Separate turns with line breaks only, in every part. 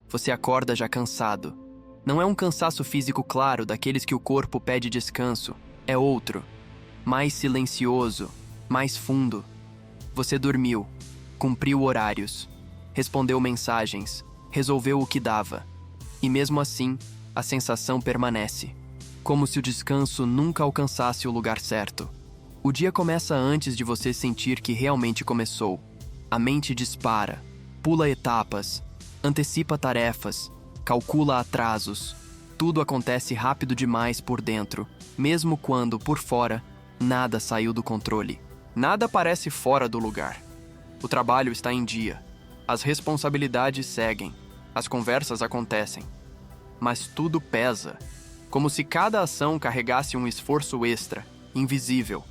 Você acorda já cansado. Não é um cansaço físico claro, daqueles que o corpo pede descanso. É outro. Mais silencioso, mais fundo. Você dormiu, cumpriu horários, respondeu mensagens, resolveu o que dava. E mesmo assim, a sensação permanece. Como se o descanso nunca alcançasse o lugar certo. O dia começa antes de você sentir que realmente começou. A mente dispara, pula etapas, antecipa tarefas, calcula atrasos. Tudo acontece rápido demais por dentro, mesmo quando, por fora, nada saiu do controle. Nada parece fora do lugar. O trabalho está em dia. As responsabilidades seguem. As conversas acontecem. Mas tudo pesa. Como se cada ação carregasse um esforço extra, invisível.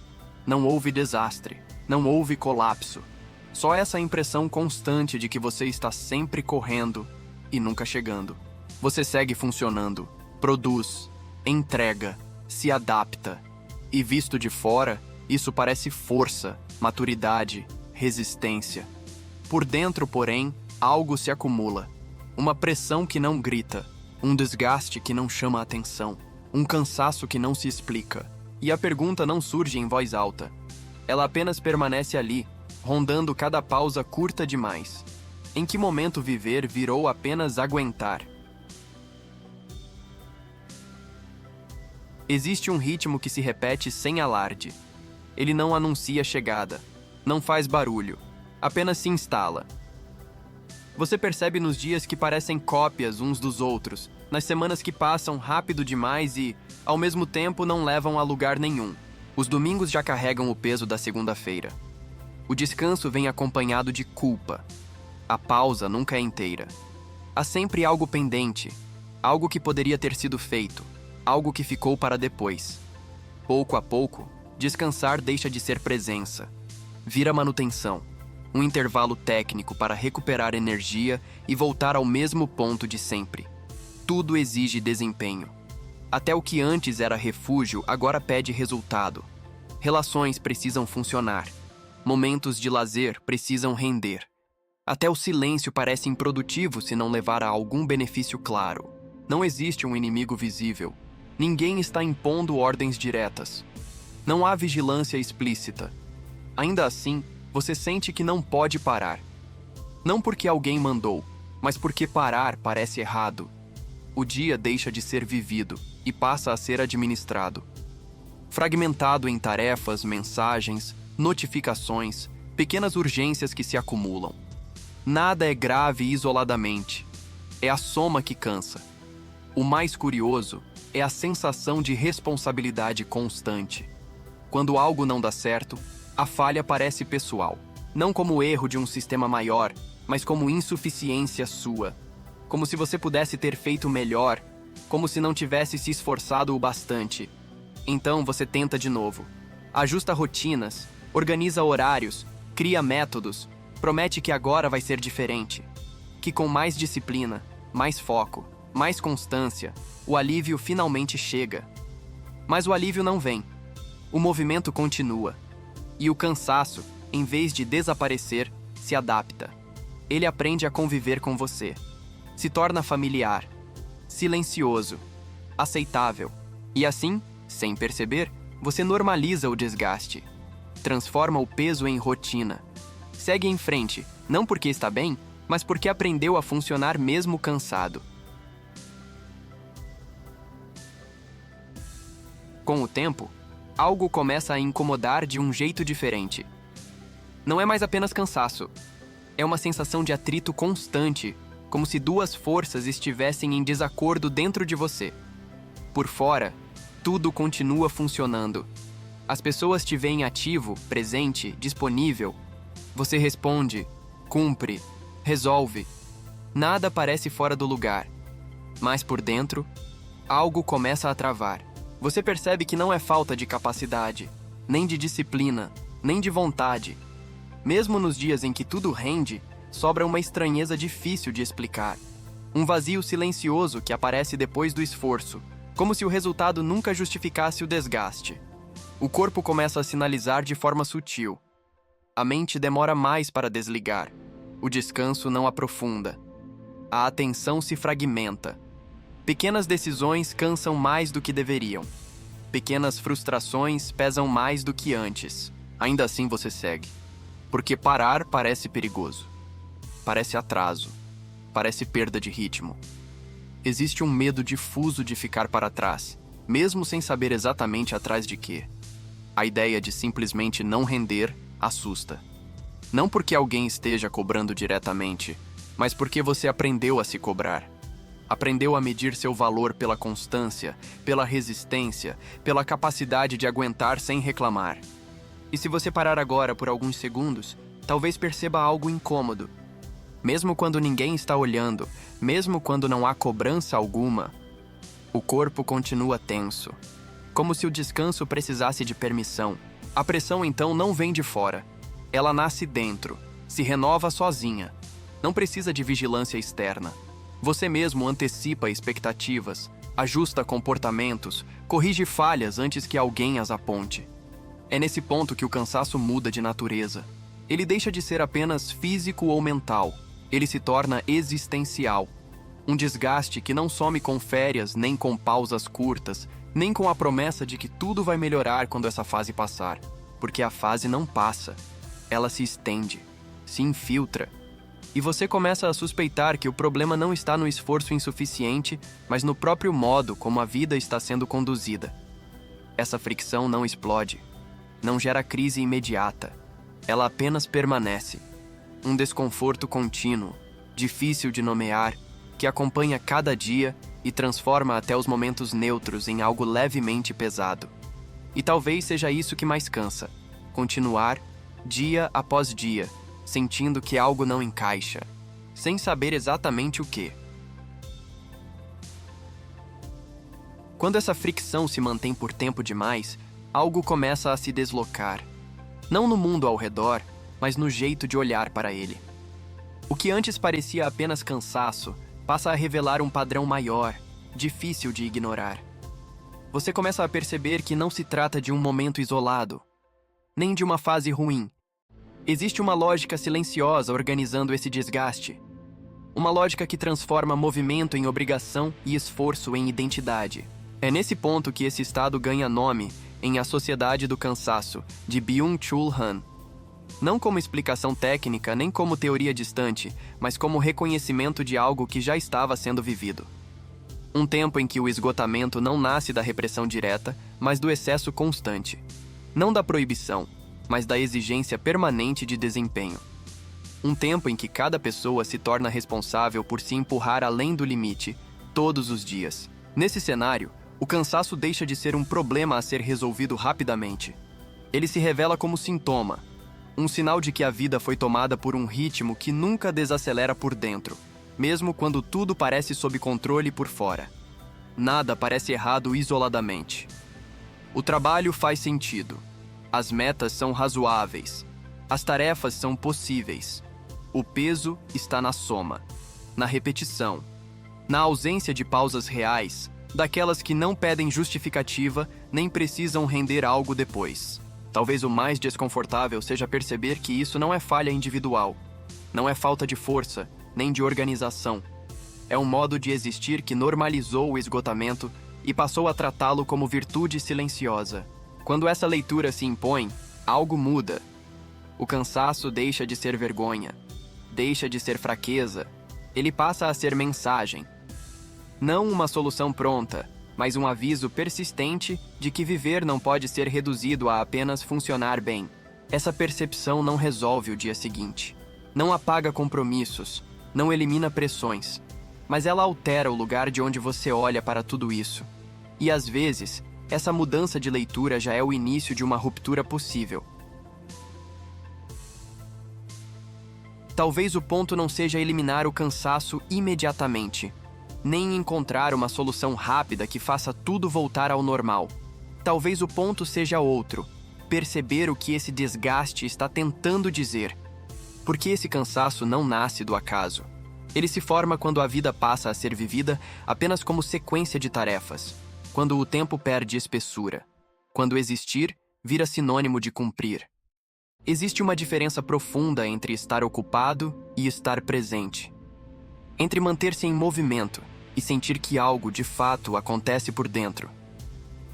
Não houve desastre. Não houve colapso. Só essa impressão constante de que você está sempre correndo e nunca chegando. Você segue funcionando, produz, entrega, se adapta. E visto de fora, isso parece força, maturidade, resistência. Por dentro, porém, algo se acumula. Uma pressão que não grita, um desgaste que não chama a atenção, um cansaço que não se explica. E a pergunta não surge em voz alta. Ela apenas permanece ali, rondando cada pausa curta demais. Em que momento viver virou apenas aguentar? Existe um ritmo que se repete sem alarde. Ele não anuncia chegada, não faz barulho, apenas se instala. Você percebe nos dias que parecem cópias uns dos outros, nas semanas que passam rápido demais e, ao mesmo tempo, não levam a lugar nenhum. Os domingos já carregam o peso da segunda-feira. O descanso vem acompanhado de culpa. A pausa nunca é inteira. Há sempre algo pendente, algo que poderia ter sido feito, algo que ficou para depois. Pouco a pouco, descansar deixa de ser presença. Vira manutenção, um intervalo técnico para recuperar energia e voltar ao mesmo ponto de sempre. Tudo exige desempenho. Até o que antes era refúgio agora pede resultado. Relações precisam funcionar. Momentos de lazer precisam render. Até o silêncio parece improdutivo se não levar a algum benefício claro. Não existe um inimigo visível. Ninguém está impondo ordens diretas. Não há vigilância explícita. Ainda assim, você sente que não pode parar. Não porque alguém mandou, mas porque parar parece errado. O dia deixa de ser vivido e passa a ser administrado. Fragmentado em tarefas, mensagens, notificações, pequenas urgências que se acumulam. Nada é grave isoladamente. É a soma que cansa. O mais curioso é a sensação de responsabilidade constante. Quando algo não dá certo, a falha parece pessoal. Não como erro de um sistema maior, mas como insuficiência sua. Como se você pudesse ter feito melhor, como se não tivesse se esforçado o bastante. Então você tenta de novo. Ajusta rotinas, organiza horários, cria métodos, promete que agora vai ser diferente. Que com mais disciplina, mais foco, mais constância, o alívio finalmente chega. Mas o alívio não vem. O movimento continua. E o cansaço, em vez de desaparecer, se adapta. Ele aprende a conviver com você. Se torna familiar, silencioso, aceitável. E assim, sem perceber, você normaliza o desgaste. Transforma o peso em rotina. Segue em frente, não porque está bem, mas porque aprendeu a funcionar mesmo cansado. Com o tempo, algo começa a incomodar de um jeito diferente. Não é mais apenas cansaço. É uma sensação de atrito constante, como se duas forças estivessem em desacordo dentro de você. Por fora, tudo continua funcionando. As pessoas te veem ativo, presente, disponível. Você responde, cumpre, resolve. Nada parece fora do lugar. Mas por dentro, algo começa a travar. Você percebe que não é falta de capacidade, nem de disciplina, nem de vontade. Mesmo nos dias em que tudo rende, sobra uma estranheza difícil de explicar. Um vazio silencioso que aparece depois do esforço, como se o resultado nunca justificasse o desgaste. O corpo começa a sinalizar de forma sutil. A mente demora mais para desligar. O descanso não aprofunda. A atenção se fragmenta. Pequenas decisões cansam mais do que deveriam. Pequenas frustrações pesam mais do que antes. Ainda assim você segue. Porque parar parece perigoso. Parece atraso. Parece perda de ritmo. Existe um medo difuso de ficar para trás, mesmo sem saber exatamente atrás de quê. A ideia de simplesmente não render assusta. Não porque alguém esteja cobrando diretamente, mas porque você aprendeu a se cobrar. Aprendeu a medir seu valor pela constância, pela resistência, pela capacidade de aguentar sem reclamar. E se você parar agora por alguns segundos, talvez perceba algo incômodo. Mesmo quando ninguém está olhando, mesmo quando não há cobrança alguma, o corpo continua tenso, como se o descanso precisasse de permissão. A pressão então não vem de fora. Ela nasce dentro, se renova sozinha. Não precisa de vigilância externa. Você mesmo antecipa expectativas, ajusta comportamentos, corrige falhas antes que alguém as aponte. É nesse ponto que o cansaço muda de natureza. Ele deixa de ser apenas físico ou mental. Ele se torna existencial. Um desgaste que não some com férias, nem com pausas curtas, nem com a promessa de que tudo vai melhorar quando essa fase passar. Porque a fase não passa. Ela se estende, se infiltra. E você começa a suspeitar que o problema não está no esforço insuficiente, mas no próprio modo como a vida está sendo conduzida. Essa fricção não explode, não gera crise imediata. Ela apenas permanece. Um desconforto contínuo, difícil de nomear, que acompanha cada dia e transforma até os momentos neutros em algo levemente pesado. E talvez seja isso que mais cansa: continuar, dia após dia, sentindo que algo não encaixa, sem saber exatamente o que. Quando essa fricção se mantém por tempo demais, algo começa a se deslocar. Não no mundo ao redor, mas no jeito de olhar para ele. O que antes parecia apenas cansaço, passa a revelar um padrão maior, difícil de ignorar. Você começa a perceber que não se trata de um momento isolado, nem de uma fase ruim. Existe uma lógica silenciosa organizando esse desgaste. Uma lógica que transforma movimento em obrigação e esforço em identidade. É nesse ponto que esse estado ganha nome em A Sociedade do Cansaço, de Byung-Chul Han. Não como explicação técnica, nem como teoria distante, mas como reconhecimento de algo que já estava sendo vivido. Um tempo em que o esgotamento não nasce da repressão direta, mas do excesso constante. Não da proibição, mas da exigência permanente de desempenho. Um tempo em que cada pessoa se torna responsável por se empurrar além do limite, todos os dias. Nesse cenário, o cansaço deixa de ser um problema a ser resolvido rapidamente. Ele se revela como sintoma, um sinal de que a vida foi tomada por um ritmo que nunca desacelera por dentro, mesmo quando tudo parece sob controle por fora. Nada parece errado isoladamente. O trabalho faz sentido. As metas são razoáveis. As tarefas são possíveis. O peso está na soma, na repetição, na ausência de pausas reais, daquelas que não pedem justificativa nem precisam render algo depois. Talvez o mais desconfortável seja perceber que isso não é falha individual, não é falta de força, nem de organização. É um modo de existir que normalizou o esgotamento e passou a tratá-lo como virtude silenciosa. Quando essa leitura se impõe, algo muda. O cansaço deixa de ser vergonha, deixa de ser fraqueza, ele passa a ser mensagem. Não uma solução pronta, mas um aviso persistente de que viver não pode ser reduzido a apenas funcionar bem. Essa percepção não resolve o dia seguinte, não apaga compromissos, não elimina pressões, mas ela altera o lugar de onde você olha para tudo isso. E às vezes, essa mudança de leitura já é o início de uma ruptura possível. Talvez o ponto não seja eliminar o cansaço imediatamente, nem encontrar uma solução rápida que faça tudo voltar ao normal. Talvez o ponto seja outro, perceber o que esse desgaste está tentando dizer. Porque esse cansaço não nasce do acaso. Ele se forma quando a vida passa a ser vivida apenas como sequência de tarefas, quando o tempo perde espessura, quando existir vira sinônimo de cumprir. Existe uma diferença profunda entre estar ocupado e estar presente. Entre manter-se em movimento e sentir que algo de fato acontece por dentro.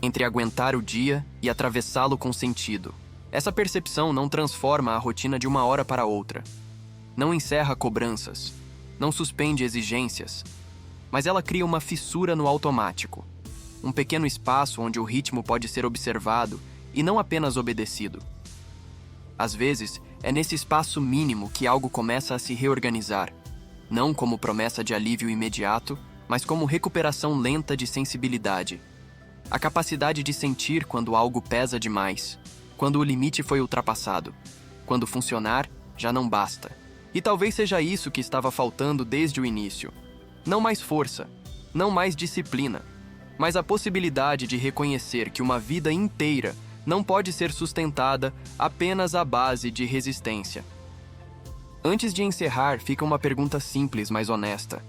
Entre aguentar o dia e atravessá-lo com sentido. Essa percepção não transforma a rotina de uma hora para outra. Não encerra cobranças. Não suspende exigências. Mas ela cria uma fissura no automático. Um pequeno espaço onde o ritmo pode ser observado e não apenas obedecido. Às vezes, é nesse espaço mínimo que algo começa a se reorganizar. Não como promessa de alívio imediato, mas como recuperação lenta de sensibilidade. A capacidade de sentir quando algo pesa demais, quando o limite foi ultrapassado, quando funcionar já não basta. E talvez seja isso que estava faltando desde o início. Não mais força, não mais disciplina, mas a possibilidade de reconhecer que uma vida inteira não pode ser sustentada apenas à base de resistência. Antes de encerrar, fica uma pergunta simples, mas honesta.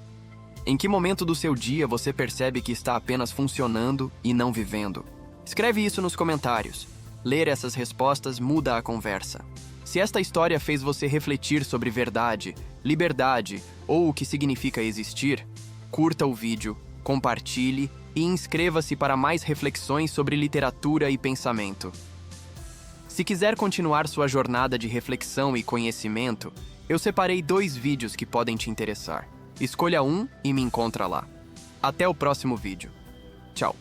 Em que momento do seu dia você percebe que está apenas funcionando e não vivendo? Escreve isso nos comentários. Ler essas respostas muda a conversa. Se esta história fez você refletir sobre verdade, liberdade ou o que significa existir, curta o vídeo, compartilhe e inscreva-se para mais reflexões sobre literatura e pensamento. Se quiser continuar sua jornada de reflexão e conhecimento, eu separei 2 vídeos que podem te interessar. Escolha um e me encontra lá. Até o próximo vídeo. Tchau!